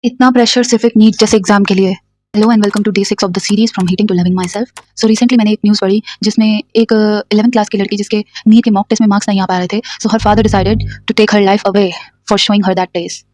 इतना प्रेशर सिर्फ एक नीट जैसे एग्जाम के लिए। Hello and welcome to day 6 of the series from hating to loving myself. So recently मैंने एक न्यूज़ पढ़ी जिसमें एक 11th क्लास की लड़की जिसके नीट के मॉक टेस्ट में मार्क्स नहीं आ पा रहे थे, so her father decided to take her life away for showing her that test.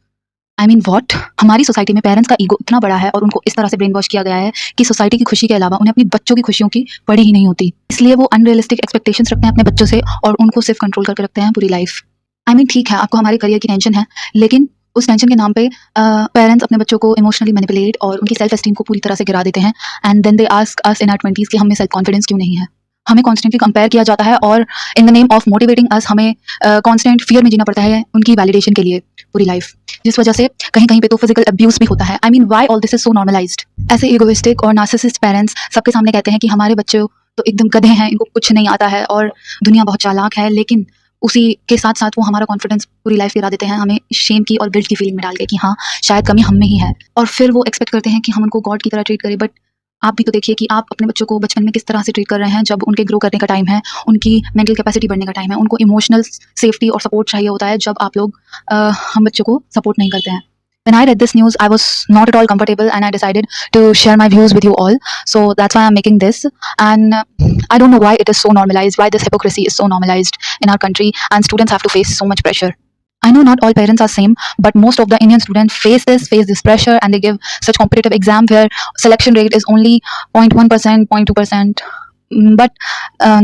I mean what, हमारी सोसाइटी में पेरेंट्स का ईगो इतना बड़ा है और उनको इस तरह से ब्रेन वॉश किया गया है कि सोसाइटी की खुशी के अलावा उन्हें अपनी बच्चों की खुशियों की पड़ी ही नहीं होती। इसलिए वो अनरियलिस्टिक एक्सपेक्टेशंस रखते हैं अपने बच्चों से और उनको सिर्फ कंट्रोल करके रखते हैं पूरी लाइफ। आई मीन ठीक है, आपको हमारे करियर की टेंशन है, लेकिन उस टेंशन के नाम पे पेरेंट्स अपने बच्चों को इमोशनली मैनिपुलेट और उनकी सेल्फ एस्टीम को पूरी तरह से गिरा देते हैं। And then they ask us in our 20s कि हमें सेल्फ कॉन्फिडेंस क्यों नहीं है। हमें कॉन्स्टेंटली कंपेयर किया जाता है और in the name of motivating अस हमें कॉन्स्टेंट फियर में जीना पड़ता है उनकी वैलिडेशन के लिए पूरी लाइफ, जिस वजह से कहीं कहीं पे तो फिजिकल अब्यूज भी होता है। I mean why all this is so normalised. ऐसे इगोइस्टिक और नार्सिसिस्ट पेरेंट्स सबके सामने कहते हैं कि हमारे बच्चे तो एकदम गधे हैं, इनको कुछ नहीं आता है और दुनिया बहुत चालाक है, लेकिन उसी के साथ साथ वो हमारा कॉन्फिडेंस पूरी लाइफ गिरा देते हैं हमें शेम की और गिल्ट की फीलिंग में डाल के कि हाँ शायद कमी हम में ही है। और फिर वो एक्सपेक्ट करते हैं कि हम उनको गॉड की तरह ट्रीट करें। बट आप भी तो देखिए कि आप अपने बच्चों को बचपन में किस तरह से ट्रीट कर रहे हैं। जब उनके ग्रो करने का टाइम है, उनकी मेंटल कैपेसिटी बढ़ने का टाइम है, उनको इमोशनल सेफ्टी और सपोर्ट चाहिए होता है, जब आप लोग हम बच्चों को सपोर्ट नहीं करते हैं। When I read this news, I was not at all comfortable and I decided to share my views with you all. So that's why I'm making this. And I don't know why it is so normalized, why this hypocrisy is so normalized in our country and students have to face so much pressure. I know not all parents are same, but most of the Indian students face this pressure and they give such competitive exam where selection rate is only 0.1%, 0.2%. But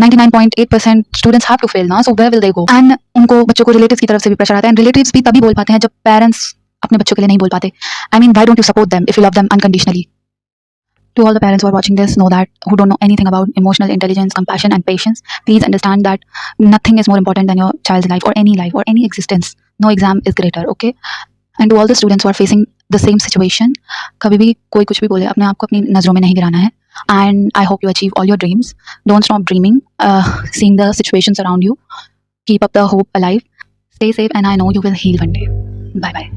99.8% students have to fail now, so where will they go? And उनको बच्चों को relatives की तरफ से भी pressure आता है and relatives भी तभी बोल पाते हैं जब parents अपने बच्चों के लिए नहीं बोल पाते। I mean, why don't you support them if you love them unconditionally? To all the parents who are watching this, know that who don't know anything about emotional intelligence, compassion, and patience, please understand that nothing is more important than your child's life or any existence. No exam is greater, okay? And to all the students who are facing the same situation, कभी भी कोई कुछ भी बोले, अपने आप को अपनी नज़रों में नहीं गिराना है। And I hope you achieve all your dreams. Don't stop dreaming, seeing the situations around you. Keep up the hope alive. Stay safe, and I know you will heal one day. Bye bye.